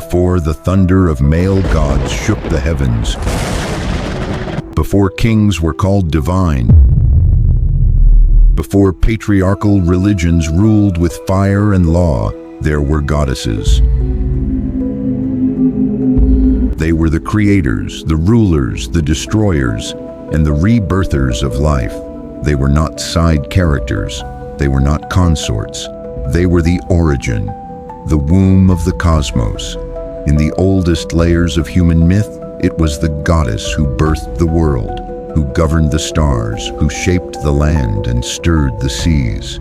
before the thunder of male gods shook the heavens, before kings were called divine, before patriarchal religions ruled with fire and law, there were goddesses. They were the creators, the rulers, the destroyers, and the rebirthers of life. They were not side characters. They were not consorts. They were the origin, the womb of the cosmos. In the oldest layers of human myth, it was the goddess who birthed the world, who governed the stars, who shaped the land and stirred the seas.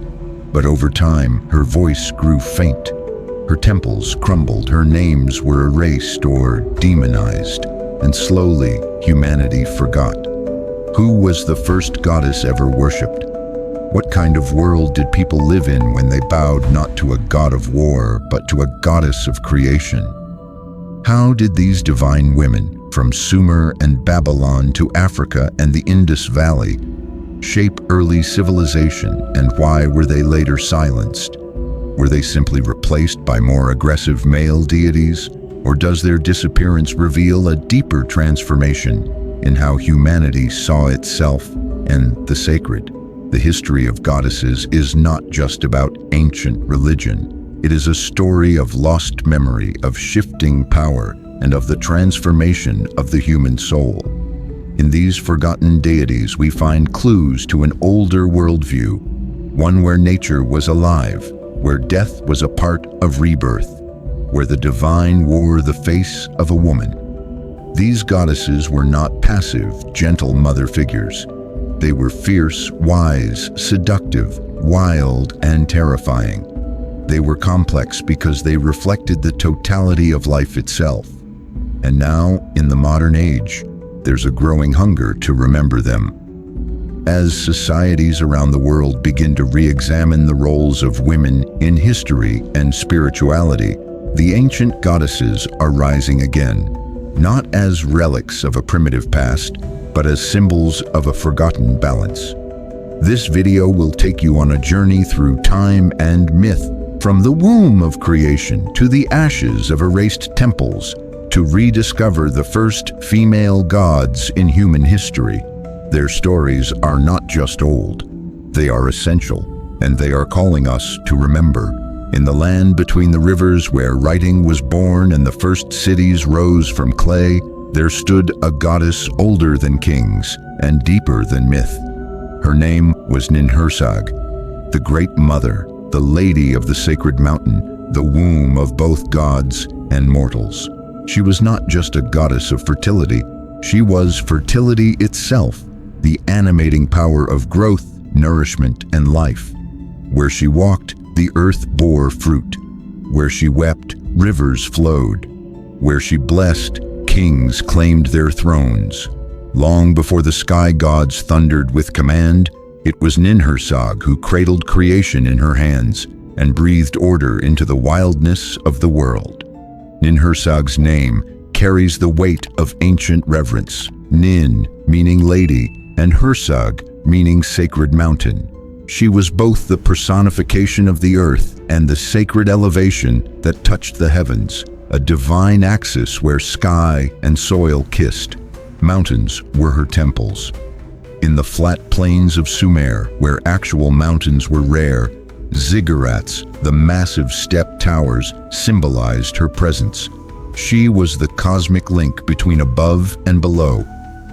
But over time, her voice grew faint. Her temples crumbled, her names were erased or demonized, and slowly humanity forgot. Who was the first goddess ever worshipped? What kind of world did people live in when they bowed not to a god of war, but to a goddess of creation? How did these divine women, from Sumer and Babylon to Africa and the Indus Valley, shape early civilization, and why were they later silenced? Were they simply replaced by more aggressive male deities, or does their disappearance reveal a deeper transformation in how humanity saw itself and the sacred? The history of goddesses is not just about ancient religion. It is a story of lost memory, of shifting power, and of the transformation of the human soul. In these forgotten deities, we find clues to an older worldview, one where nature was alive, where death was a part of rebirth, where the divine wore the face of a woman. These goddesses were not passive, gentle mother figures. They were fierce, wise, seductive, wild, and terrifying. They were complex because they reflected the totality of life itself. And now, in the modern age, there's a growing hunger to remember them. As societies around the world begin to re-examine the roles of women in history and spirituality, the ancient goddesses are rising again, not as relics of a primitive past, but as symbols of a forgotten balance. This video will take you on a journey through time and myth, from the womb of creation to the ashes of erased temples, to rediscover the first female gods in human history. Their stories are not just old, they are essential, and they are calling us to remember. In the land between the rivers where writing was born and the first cities rose from clay, there stood a goddess older than kings and deeper than myth. Her name was Ninhursag, the Great Mother, the Lady of the Sacred Mountain, the womb of both gods and mortals. She was not just a goddess of fertility, she was fertility itself, the animating power of growth, nourishment, and life. Where she walked, the earth bore fruit. Where she wept, rivers flowed. Where she blessed, kings claimed their thrones. Long before the sky gods thundered with command, it was Ninhursag who cradled creation in her hands and breathed order into the wildness of the world. Ninhursag's name carries the weight of ancient reverence. Nin, meaning lady, and Hursag, meaning sacred mountain. She was both the personification of the earth and the sacred elevation that touched the heavens, a divine axis where sky and soil kissed. Mountains were her temples. In the flat plains of Sumer, where actual mountains were rare, ziggurats, the massive step towers, symbolized her presence. She was the cosmic link between above and below,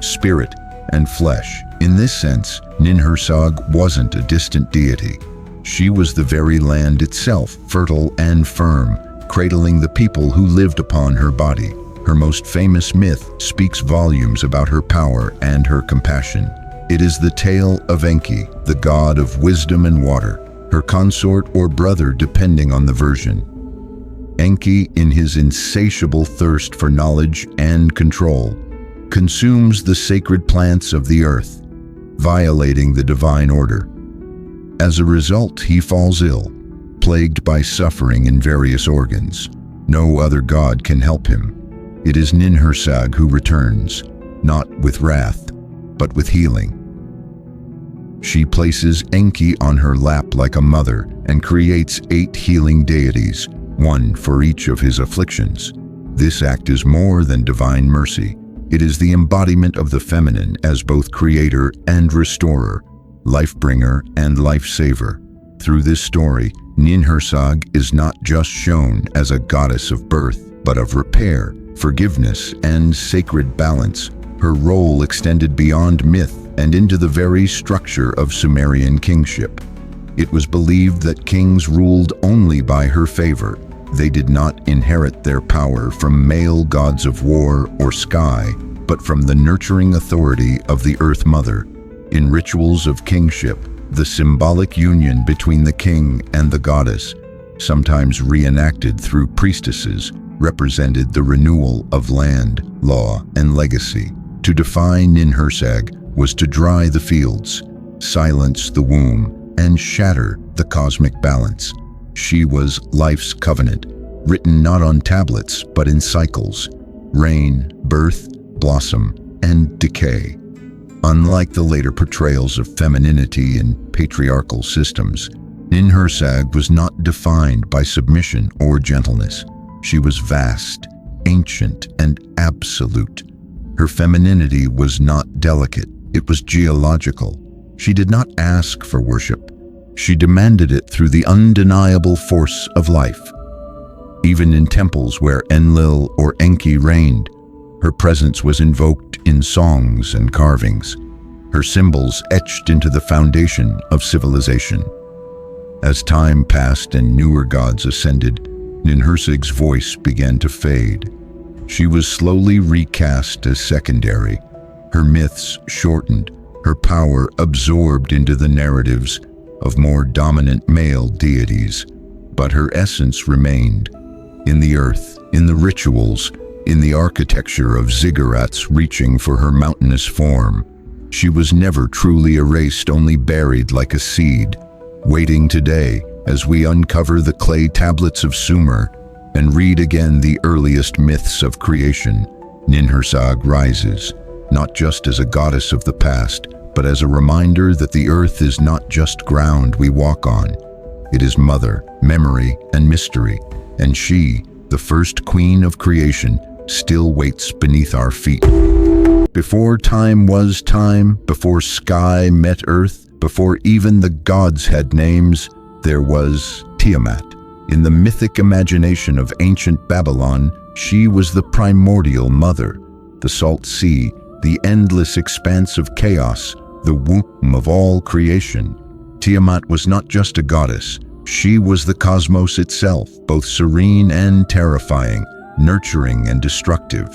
spirit and flesh. In this sense, Ninhursag wasn't a distant deity. She was the very land itself, fertile and firm, cradling the people who lived upon her body. Her most famous myth speaks volumes about her power and her compassion. It is the tale of Enki, the god of wisdom and water, her consort or brother depending on the version. Enki, in his insatiable thirst for knowledge and control, consumes the sacred plants of the earth, violating the divine order. As a result, he falls ill, plagued by suffering in various organs. No other god can help him. It is Ninhursag who returns, not with wrath, but with healing. She places Enki on her lap like a mother and creates 8 healing deities, one for each of his afflictions. This act is more than divine mercy. It is the embodiment of the feminine as both creator and restorer, life-bringer and life-saver. Through this story, Ninhursag is not just shown as a goddess of birth, but of repair, forgiveness, and sacred balance. Her role extended beyond myth and into the very structure of Sumerian kingship. It was believed that kings ruled only by her favor. They did not inherit their power from male gods of war or sky, but from the nurturing authority of the Earth Mother. In rituals of kingship, the symbolic union between the king and the goddess, sometimes reenacted through priestesses, represented the renewal of land, law, and legacy. To defy Ninhursag was to dry the fields, silence the womb, and shatter the cosmic balance. She was life's covenant, written not on tablets but in cycles: rain, birth, blossom, and decay. Unlike the later portrayals of femininity in patriarchal systems, Ninhursag was not defined by submission or gentleness. She was vast, ancient, and absolute. Her femininity was not delicate, it was geological. She did not ask for worship. She demanded it through the undeniable force of life. Even in temples where Enlil or Enki reigned, her presence was invoked in songs and carvings, her symbols etched into the foundation of civilization. As time passed and newer gods ascended, Ninhursag's voice began to fade. She was slowly recast as secondary, her myths shortened, her power absorbed into the narratives of more dominant male deities. But her essence remained, in the earth, in the rituals, in the architecture of ziggurats reaching for her mountainous form. She was never truly erased, only buried like a seed, waiting today as we uncover the clay tablets of Sumer and read again the earliest myths of creation. Ninhursag rises, not just as a goddess of the past, but as a reminder that the earth is not just ground we walk on. It is mother, memory, and mystery, and she, the first queen of creation, still waits beneath our feet. Before time was time, before sky met earth, before even the gods had names, there was Tiamat. In the mythic imagination of ancient Babylon, she was the primordial mother, the salt sea, the endless expanse of chaos, the womb of all creation. Tiamat was not just a goddess, she was the cosmos itself, both serene and terrifying, nurturing and destructive.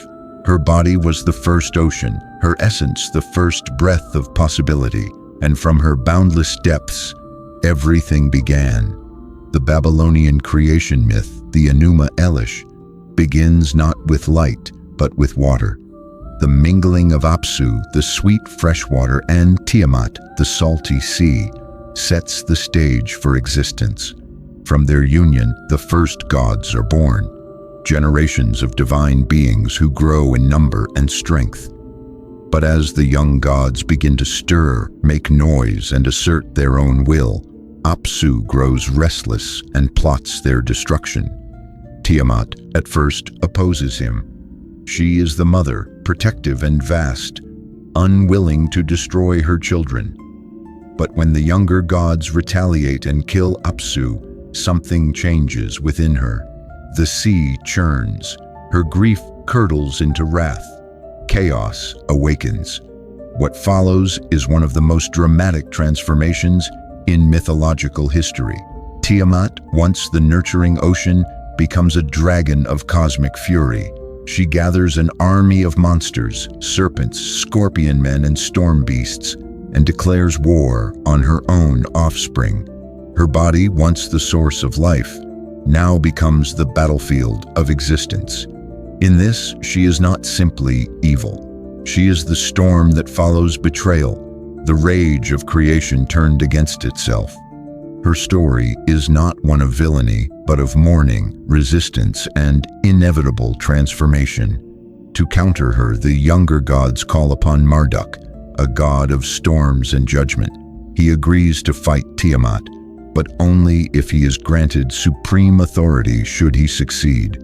Her body was the first ocean, her essence the first breath of possibility, and from her boundless depths, everything began. The Babylonian creation myth, the Enuma Elish, begins not with light, but with water. The mingling of Apsu, the sweet fresh water, and Tiamat, the salty sea, sets the stage for existence. From their union, the first gods are born, generations of divine beings who grow in number and strength. But as the young gods begin to stir, make noise, and assert their own will, Apsu grows restless and plots their destruction. Tiamat at first opposes him. She is the mother, protective and vast, unwilling to destroy her children. But when the younger gods retaliate and kill Apsu, something changes within her. The sea churns, her grief curdles into wrath. Chaos awakens. What follows is one of the most dramatic transformations in mythological history. Tiamat, once the nurturing ocean, becomes a dragon of cosmic fury. She gathers an army of monsters, serpents, scorpion men, and storm beasts, and declares war on her own offspring. Her body, once the source of life, now becomes the battlefield of existence. In this, she is not simply evil. She is the storm that follows betrayal, the rage of creation turned against itself. Her story is not one of villainy, but of mourning, resistance, and inevitable transformation. To counter her, the younger gods call upon Marduk, a god of storms and judgment. He agrees to fight Tiamat, but only if he is granted supreme authority should he succeed.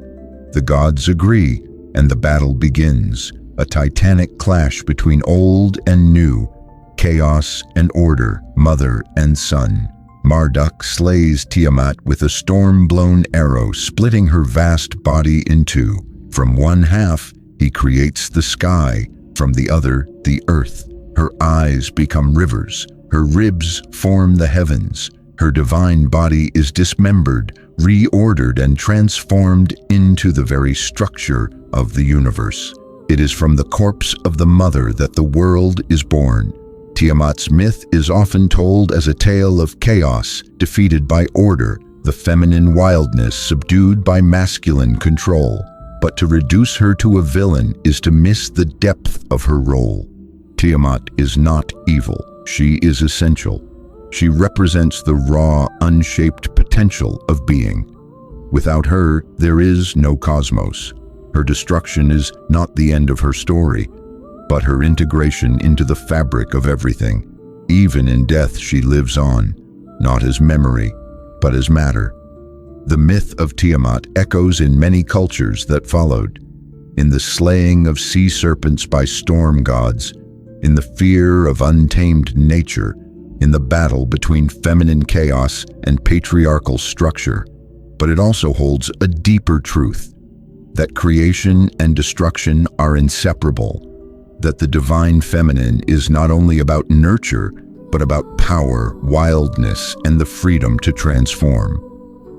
The gods agree, and the battle begins, a titanic clash between old and new, chaos and order, mother and son. Marduk slays Tiamat with a storm-blown arrow, splitting her vast body in two. From one half, he creates the sky, from the other, the earth. Her eyes become rivers, her ribs form the heavens. Her divine body is dismembered, reordered, and transformed into the very structure of the universe. It is from the corpse of the mother that the world is born. Tiamat's myth is often told as a tale of chaos defeated by order, the feminine wildness subdued by masculine control. But to reduce her to a villain is to miss the depth of her role. Tiamat is not evil, she is essential. She represents the raw, unshaped potential of being. Without her, there is no cosmos. Her destruction is not the end of her story, but her integration into the fabric of everything. Even in death, she lives on, not as memory, but as matter. The myth of Tiamat echoes in many cultures that followed, in the slaying of sea serpents by storm gods, in the fear of untamed nature, in the battle between feminine chaos and patriarchal structure. But it also holds a deeper truth, that creation and destruction are inseparable, that the divine feminine is not only about nurture, but about power, wildness, and the freedom to transform.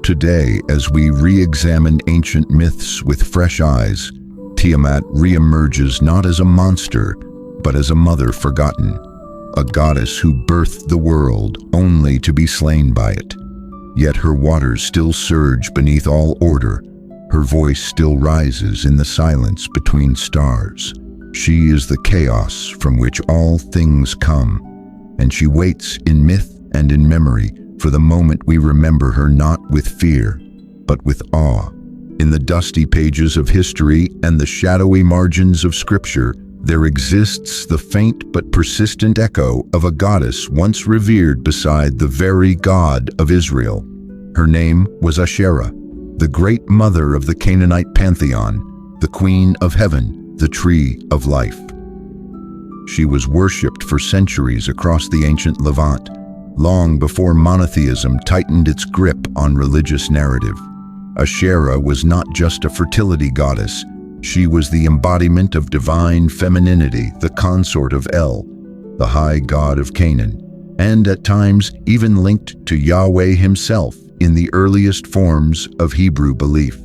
Today, as we re-examine ancient myths with fresh eyes, Tiamat re-emerges not as a monster, but as a mother forgotten, a goddess who birthed the world only to be slain by it. Yet her waters still surge beneath all order, her voice still rises in the silence between stars. She is the chaos from which all things come, and she waits in myth and in memory for the moment we remember her not with fear, but with awe. In the dusty pages of history and the shadowy margins of scripture, there exists the faint but persistent echo of a goddess once revered beside the very God of Israel. Her name was Asherah, the great mother of the Canaanite pantheon, the queen of heaven, the tree of life. She was worshipped for centuries across the ancient Levant, long before monotheism tightened its grip on religious narrative. Asherah was not just a fertility goddess, she was the embodiment of divine femininity, the consort of El, the high god of Canaan, and at times even linked to Yahweh himself in the earliest forms of Hebrew belief.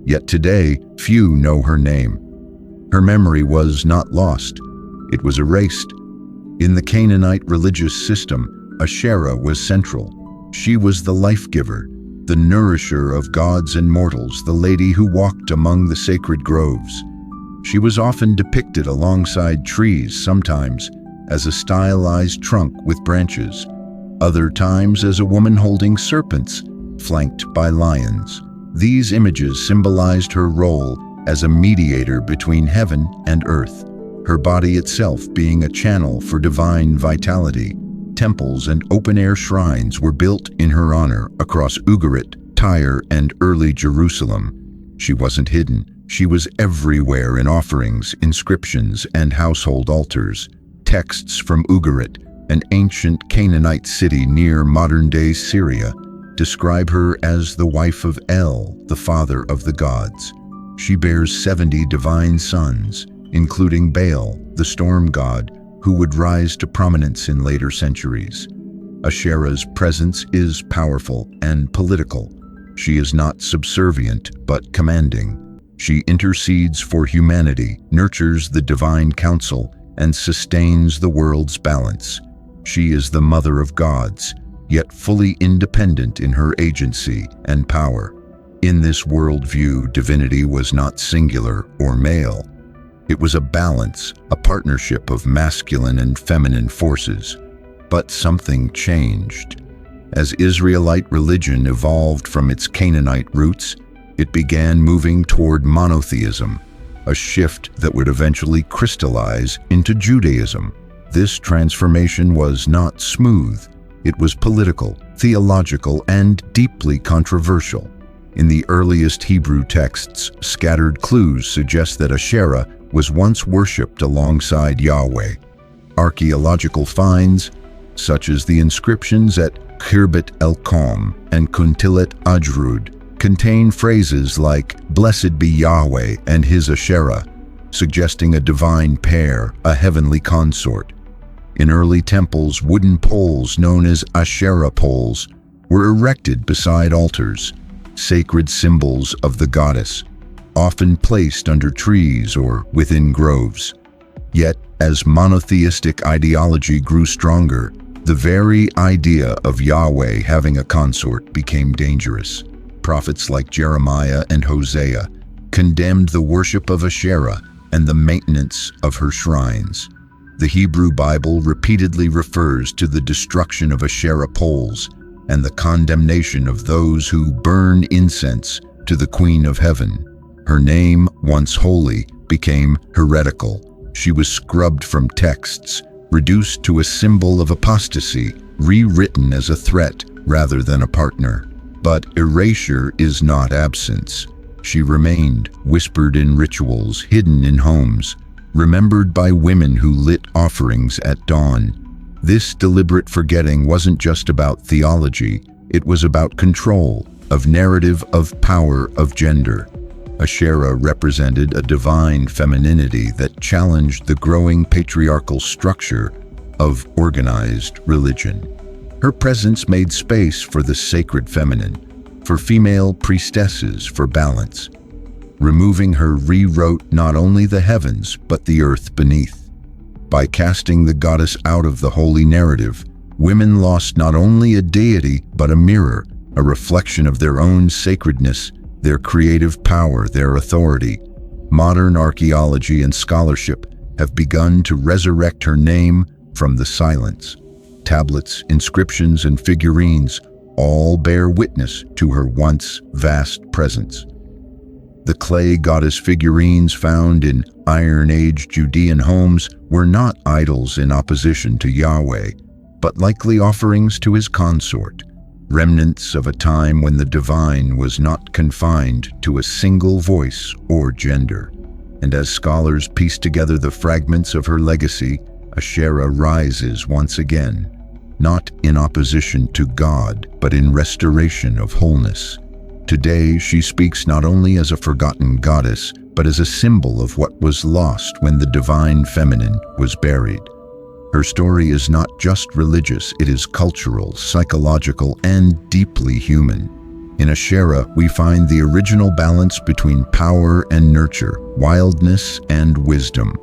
Yet today, few know her name. Her memory was not lost, it was erased. In the Canaanite religious system, Asherah was central. She was the life-giver, the nourisher of gods and mortals, the lady who walked among the sacred groves. She was often depicted alongside trees, sometimes as a stylized trunk with branches, other times as a woman holding serpents, flanked by lions. These images symbolized her role as a mediator between heaven and earth, her body itself being a channel for divine vitality. Temples and open-air shrines were built in her honor across Ugarit, Tyre, and early Jerusalem. She wasn't hidden. She was everywhere in offerings, inscriptions, and household altars. Texts from Ugarit, an ancient Canaanite city near modern-day Syria, describe her as the wife of El, the father of the gods. She bears 70 divine sons, including Baal, the storm god, who would rise to prominence in later centuries. Asherah's presence is powerful and political. She is not subservient, but commanding. She intercedes for humanity, nurtures the divine council, and sustains the world's balance. She is the mother of gods, yet fully independent in her agency and power. In this worldview, divinity was not singular or male. It was a balance, a partnership of masculine and feminine forces. But something changed. As Israelite religion evolved from its Canaanite roots, it began moving toward monotheism, a shift that would eventually crystallize into Judaism. This transformation was not smooth. It was political, theological, and deeply controversial. In the earliest Hebrew texts, scattered clues suggest that Asherah was once worshipped alongside Yahweh. Archaeological finds, such as the inscriptions at Khirbet el-Qom and Kuntilat Ajrud, contain phrases like "Blessed be Yahweh and his Asherah," suggesting a divine pair, a heavenly consort. In early temples, wooden poles known as Asherah poles were erected beside altars, sacred symbols of the goddess, often placed under trees or within groves. Yet, as monotheistic ideology grew stronger, the very idea of Yahweh having a consort became dangerous. Prophets like Jeremiah and Hosea condemned the worship of Asherah and the maintenance of her shrines. The Hebrew Bible repeatedly refers to the destruction of Asherah poles and the condemnation of those who burn incense to the Queen of Heaven. Her name, once holy, became heretical. She was scrubbed from texts, reduced to a symbol of apostasy, rewritten as a threat rather than a partner. But erasure is not absence. She remained, whispered in rituals, hidden in homes, remembered by women who lit offerings at dawn. This deliberate forgetting wasn't just about theology, it was about control, of narrative, of power, of gender. Asherah represented a divine femininity that challenged the growing patriarchal structure of organized religion. Her presence made space for the sacred feminine, for female priestesses, for balance. Removing her rewrote not only the heavens, but the earth beneath. By casting the goddess out of the holy narrative, women lost not only a deity, but a mirror, a reflection of their own sacredness, their creative power, their authority. Modern archaeology and scholarship have begun to resurrect her name from the silence. Tablets, inscriptions, and figurines all bear witness to her once vast presence. The clay goddess figurines found in Iron Age Judean homes were not idols in opposition to Yahweh, but likely offerings to his consort, remnants of a time when the divine was not confined to a single voice or gender. And as scholars piece together the fragments of her legacy, Asherah rises once again, not in opposition to God, but in restoration of wholeness. Today, she speaks not only as a forgotten goddess, but as a symbol of what was lost when the divine feminine was buried. Her story is not just religious, it is cultural, psychological, and deeply human. In Asherah, we find the original balance between power and nurture, wildness and wisdom.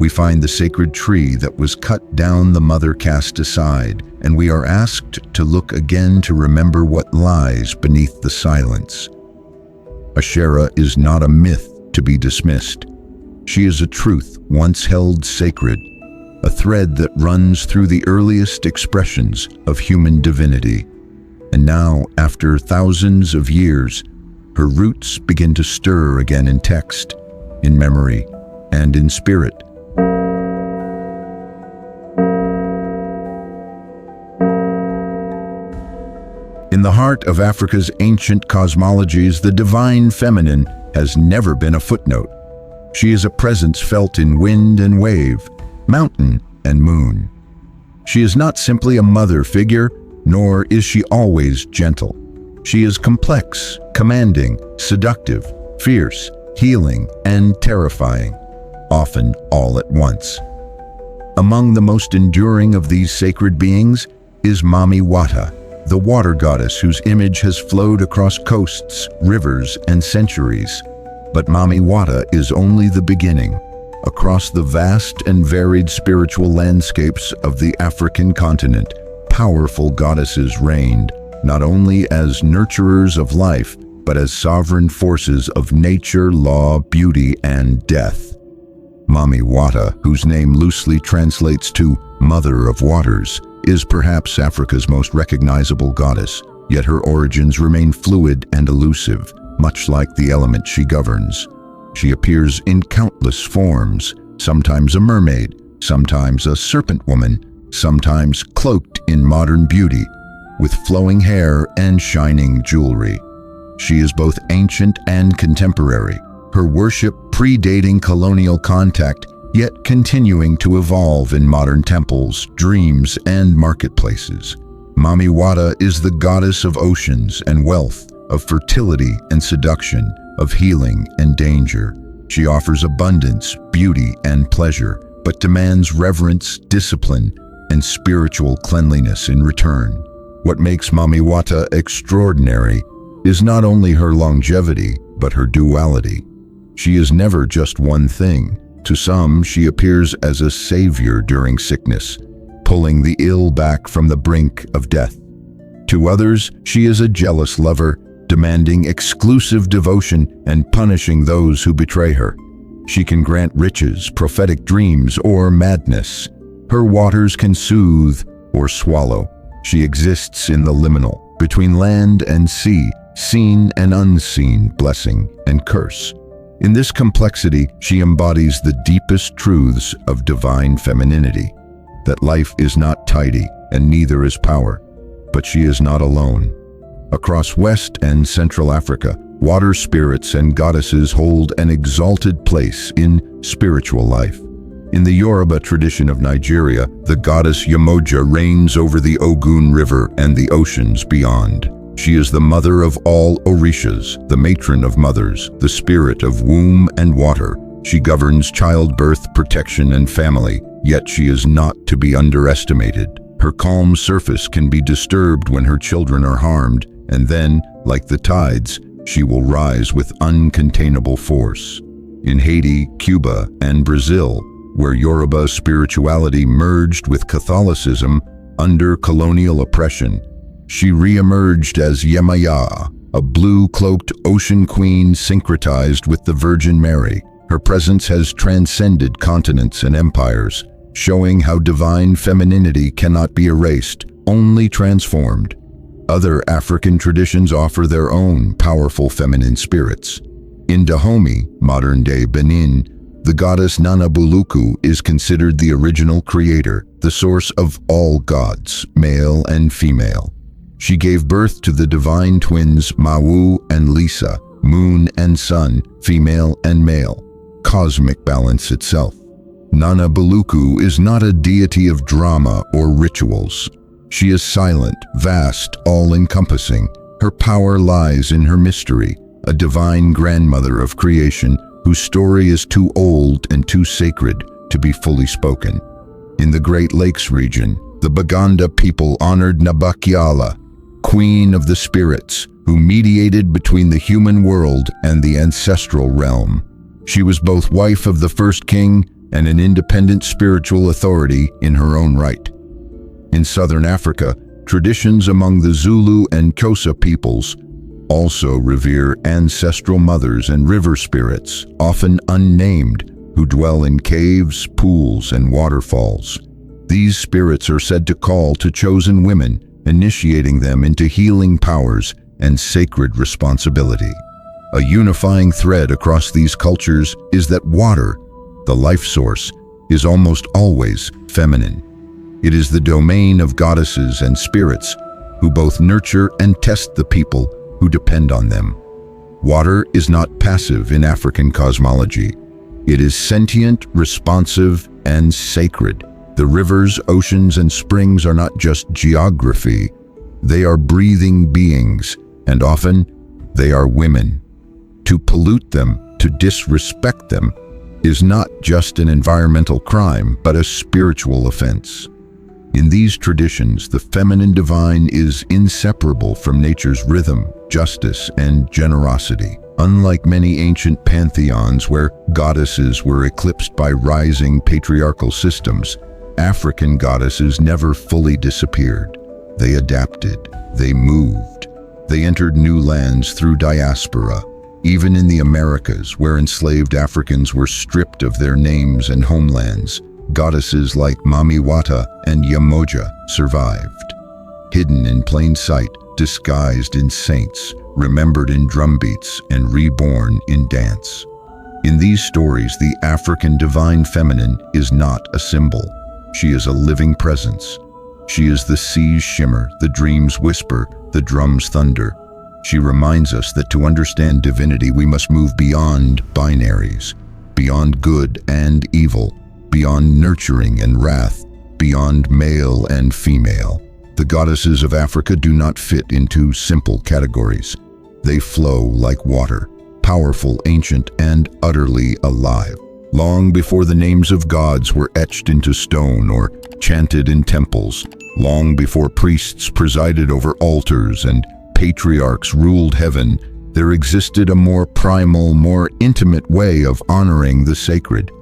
We find the sacred tree that was cut down, the mother cast aside, and we are asked to look again to remember what lies beneath the silence. Asherah is not a myth to be dismissed. She is a truth once held sacred, a thread that runs through the earliest expressions of human divinity. And now, after thousands of years, her roots begin to stir again in text, in memory, and in spirit. In the heart of Africa's ancient cosmologies, the divine feminine has never been a footnote. She is a presence felt in wind and wave, mountain and moon. She is not simply a mother figure, nor is she always gentle. She is complex, commanding, seductive, fierce, healing, and terrifying, often all at once. Among the most enduring of these sacred beings is Mami Wata, the water goddess whose image has flowed across coasts, rivers, and centuries. But Mami Wata is only the beginning. Across the vast and varied spiritual landscapes of the African continent, powerful goddesses reigned, not only as nurturers of life, but as sovereign forces of nature, law, beauty, and death. Mami Wata, whose name loosely translates to Mother of Waters, is perhaps Africa's most recognizable goddess, yet her origins remain fluid and elusive, much like the element she governs. She appears in countless forms, sometimes a mermaid, sometimes a serpent woman, sometimes cloaked in modern beauty, with flowing hair and shining jewelry. She is both ancient and contemporary, her worship predating colonial contact, yet continuing to evolve in modern temples, dreams, and marketplaces. Mami Wata is the goddess of oceans and wealth, of fertility and seduction, of healing and danger. She offers abundance, beauty, and pleasure, but demands reverence, discipline, and spiritual cleanliness in return. What makes Mami Wata extraordinary is not only her longevity, but her duality. She is never just one thing. To some, she appears as a savior during sickness, pulling the ill back from the brink of death. To others, she is a jealous lover, demanding exclusive devotion and punishing those who betray her. She can grant riches, prophetic dreams, or madness. Her waters can soothe or swallow. She exists in the liminal, between land and sea, seen and unseen, blessing and curse. In this complexity, she embodies the deepest truths of divine femininity, that life is not tidy and neither is power, but she is not alone. Across West and Central Africa, water spirits and goddesses hold an exalted place in spiritual life. In the Yoruba tradition of Nigeria, the goddess Yemoja reigns over the Ogun River and the oceans beyond. She is the mother of all Orishas, the matron of mothers, the spirit of womb and water. She governs childbirth, protection, and family, yet she is not to be underestimated. Her calm surface can be disturbed when her children are harmed, and then, like the tides, she will rise with uncontainable force. In Haiti, Cuba, and Brazil, where Yoruba spirituality merged with Catholicism under colonial oppression, she re-emerged as Yemaya, a blue-cloaked ocean queen syncretized with the Virgin Mary. Her presence has transcended continents and empires, showing how divine femininity cannot be erased, only transformed. Other African traditions offer their own powerful feminine spirits. In Dahomey, modern-day Benin, the goddess Nana Buluku is considered the original creator, the source of all gods, male and female. She gave birth to the divine twins Mawu and Lisa, moon and sun, female and male, cosmic balance itself. Nana Buluku is not a deity of drama or rituals. She is silent, vast, all-encompassing. Her power lies in her mystery, a divine grandmother of creation whose story is too old and too sacred to be fully spoken. In the Great Lakes region, the Baganda people honored Nabakyala, queen of the spirits, who mediated between the human world and the ancestral realm. She was both wife of the first king and an independent spiritual authority in her own right. In southern Africa, traditions among the Zulu and Xhosa peoples also revere ancestral mothers and river spirits, often unnamed, who dwell in caves, pools, and waterfalls. These spirits are said to call to chosen women, initiating them into healing powers and sacred responsibility. A unifying thread across these cultures is that water, the life source, is almost always feminine. It is the domain of goddesses and spirits who both nurture and test the people who depend on them. Water is not passive in African cosmology. It is sentient, responsive, and sacred. The rivers, oceans, and springs are not just geography. They are breathing beings, and often they are women. To pollute them, to disrespect them, is not just an environmental crime, but a spiritual offense. In these traditions, the feminine divine is inseparable from nature's rhythm, justice, and generosity. Unlike many ancient pantheons where goddesses were eclipsed by rising patriarchal systems, African goddesses never fully disappeared. They adapted, they moved, they entered new lands through diaspora. Even in the Americas, where enslaved Africans were stripped of their names and homelands, goddesses like Mami Wata and Yemoja survived. Hidden in plain sight, disguised in saints, remembered in drumbeats, and reborn in dance. In these stories, the African divine feminine is not a symbol. She is a living presence. She is the sea's shimmer, the dream's whisper, the drum's thunder. She reminds us that to understand divinity, we must move beyond binaries, beyond good and evil, beyond nurturing and wrath, beyond male and female. The goddesses of Africa do not fit into simple categories. They flow like water, powerful, ancient, and utterly alive. Long before the names of gods were etched into stone or chanted in temples, long before priests presided over altars and patriarchs ruled heaven, there existed a more primal, more intimate way of honoring the sacred.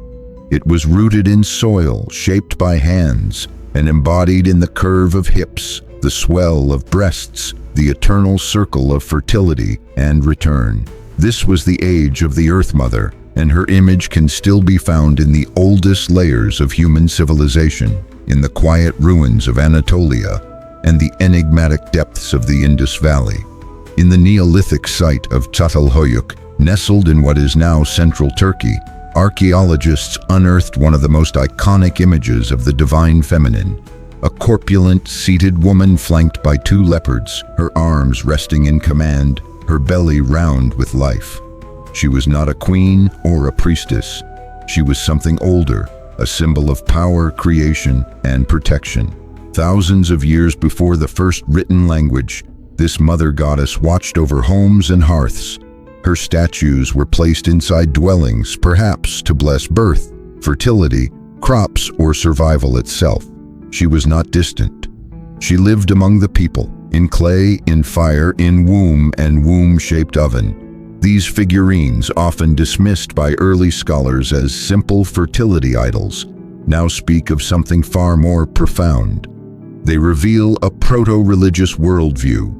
It was rooted in soil, shaped by hands, and embodied in the curve of hips, the swell of breasts, the eternal circle of fertility and return. This was the age of the Earth Mother, and her image can still be found in the oldest layers of human civilization, in the quiet ruins of Anatolia and the enigmatic depths of the Indus Valley. In the Neolithic site of Çatalhöyük, nestled in what is now central Turkey, archaeologists unearthed one of the most iconic images of the divine feminine. A corpulent, seated woman flanked by two leopards, her arms resting in command, her belly round with life. She was not a queen or a priestess. She was something older, a symbol of power, creation, and protection. Thousands of years before the first written language, this mother goddess watched over homes and hearths. Her statues were placed inside dwellings, perhaps to bless birth, fertility, crops, or survival itself. She was not distant. She lived among the people, in clay, in fire, in womb and womb-shaped oven. These figurines, often dismissed by early scholars as simple fertility idols, now speak of something far more profound. They reveal a proto-religious worldview,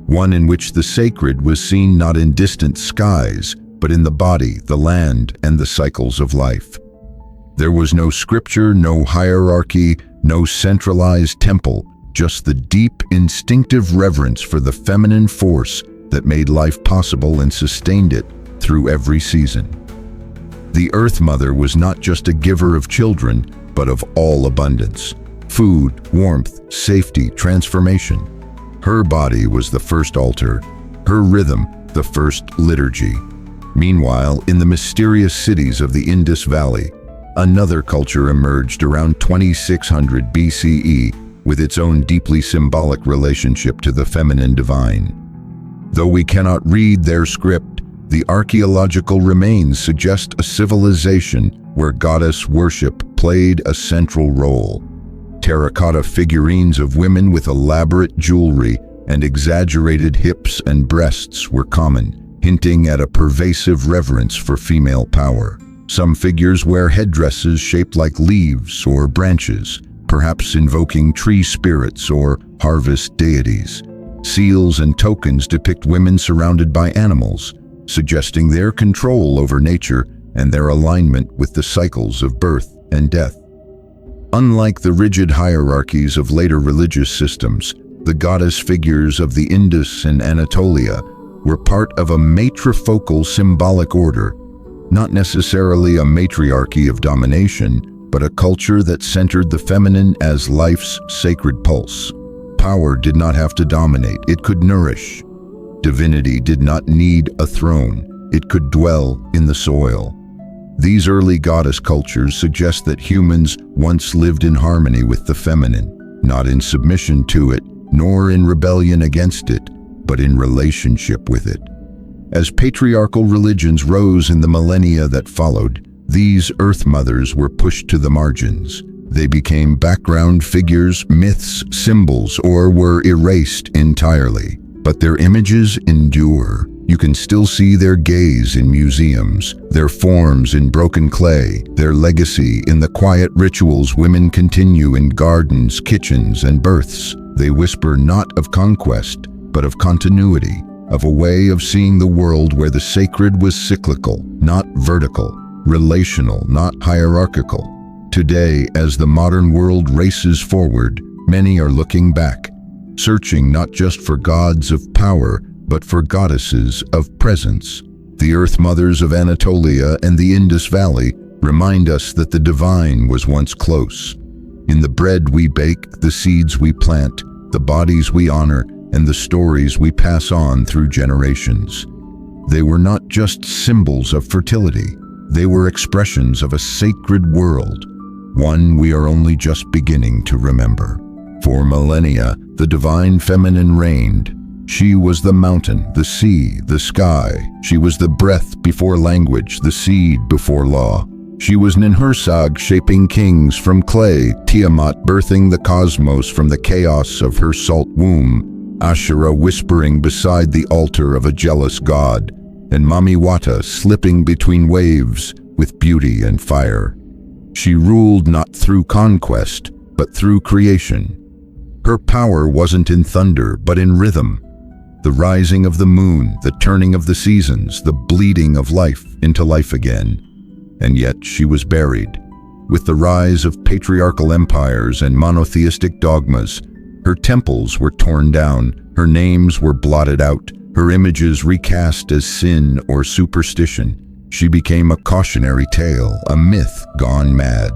one in which the sacred was seen not in distant skies, but in the body, the land, and the cycles of life. There was no scripture, no hierarchy, no centralized temple, just the deep, instinctive reverence for the feminine force that made life possible and sustained it through every season. The Earth Mother was not just a giver of children, but of all abundance. Food, warmth, safety, transformation. Her body was the first altar, her rhythm the first liturgy. Meanwhile, in the mysterious cities of the Indus Valley, another culture emerged around 2600 BCE with its own deeply symbolic relationship to the feminine divine. Though we cannot read their script, the archaeological remains suggest a civilization where goddess worship played a central role. Terracotta figurines of women with elaborate jewelry and exaggerated hips and breasts were common, hinting at a pervasive reverence for female power. Some figures wear headdresses shaped like leaves or branches, perhaps invoking tree spirits or harvest deities. Seals and tokens depict women surrounded by animals, suggesting their control over nature and their alignment with the cycles of birth and death. Unlike the rigid hierarchies of later religious systems, the goddess figures of the Indus and Anatolia were part of a matrifocal symbolic order, not necessarily a matriarchy of domination, but a culture that centered the feminine as life's sacred pulse. Power did not have to dominate, it could nourish. Divinity did not need a throne, it could dwell in the soil. These early goddess cultures suggest that humans once lived in harmony with the feminine, not in submission to it, nor in rebellion against it, but in relationship with it. As patriarchal religions rose in the millennia that followed, these Earth Mothers were pushed to the margins. They became background figures, myths, symbols, or were erased entirely. But their images endure. You can still see their gaze in museums, their forms in broken clay, their legacy in the quiet rituals women continue in gardens, kitchens, and births. They whisper not of conquest, but of continuity, of a way of seeing the world where the sacred was cyclical, not vertical, relational, not hierarchical. Today, as the modern world races forward, many are looking back, searching not just for gods of power, but for goddesses of presence. The Earth Mothers of Anatolia and the Indus Valley remind us that the divine was once close. In the bread we bake, the seeds we plant, the bodies we honor, and the stories we pass on through generations. They were not just symbols of fertility, they were expressions of a sacred world, one we are only just beginning to remember. For millennia, the divine feminine reigned. She was the mountain, the sea, the sky. She was the breath before language, the seed before law. She was Ninhursag, shaping kings from clay, Tiamat birthing the cosmos from the chaos of her salt womb, Asherah whispering beside the altar of a jealous god, and Mami Wata slipping between waves with beauty and fire. She ruled not through conquest, but through creation. Her power wasn't in thunder, but in rhythm. The rising of the moon, the turning of the seasons, the bleeding of life into life again. And yet she was buried. With the rise of patriarchal empires and monotheistic dogmas, her temples were torn down, her names were blotted out, her images recast as sin or superstition. She became a cautionary tale, a myth gone mad,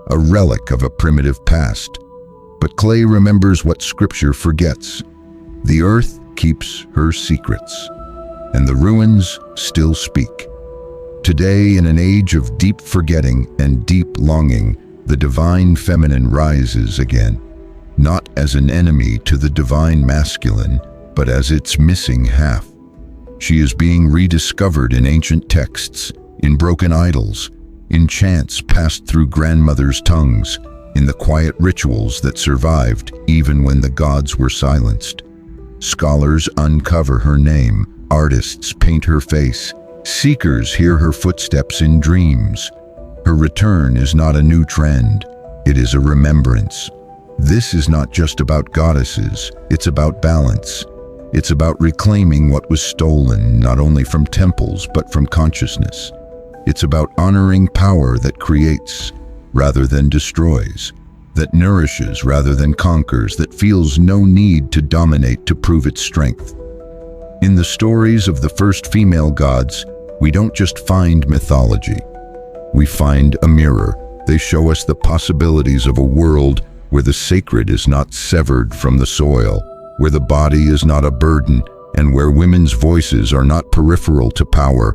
a relic of a primitive past. But clay remembers what Scripture forgets. The earth keeps her secrets, and the ruins still speak. Today, in an age of deep forgetting and deep longing, the divine feminine rises again, not as an enemy to the divine masculine, but as its missing half. She is being rediscovered in ancient texts, in broken idols, in chants passed through grandmothers' tongues, in the quiet rituals that survived even when the gods were silenced. Scholars uncover her name, artists paint her face, seekers hear her footsteps in dreams. Her return is not a new trend, it is a remembrance. This is not just about goddesses, it's about balance. It's about reclaiming what was stolen, not only from temples, but from consciousness. It's about honoring power that creates rather than destroys, that nourishes rather than conquers, that feels no need to dominate to prove its strength. In the stories of the first female gods, we don't just find mythology. We find a mirror. They show us the possibilities of a world where the sacred is not severed from the soil, where the body is not a burden, and where women's voices are not peripheral to power,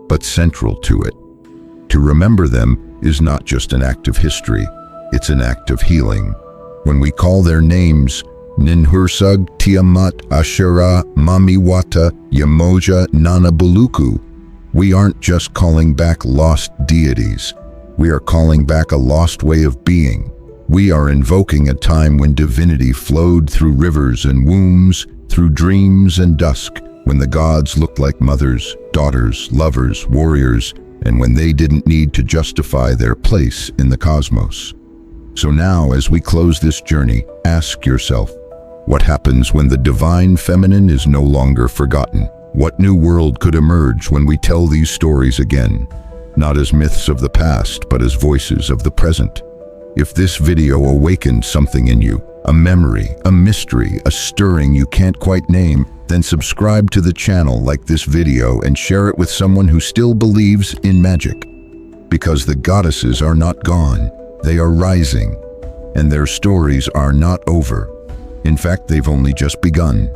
but central to it. To remember them is not just an act of history, it's an act of healing. When we call their names, Ninhursag, Tiamat, Asherah, Mami Wata, Yamoja, Nanabuluku, we aren't just calling back lost deities. We are calling back a lost way of being. We are invoking a time when divinity flowed through rivers and wombs, through dreams and dusk, when the gods looked like mothers, daughters, lovers, warriors, and when they didn't need to justify their place in the cosmos. So now, as we close this journey, ask yourself, what happens when the divine feminine is no longer forgotten? What new world could emerge when we tell these stories again? Not as myths of the past, but as voices of the present. If this video awakened something in you, a memory, a mystery, a stirring you can't quite name, then subscribe to the channel, like this video, and share it with someone who still believes in magic. Because the goddesses are not gone, they are rising, and their stories are not over. In fact, they've only just begun.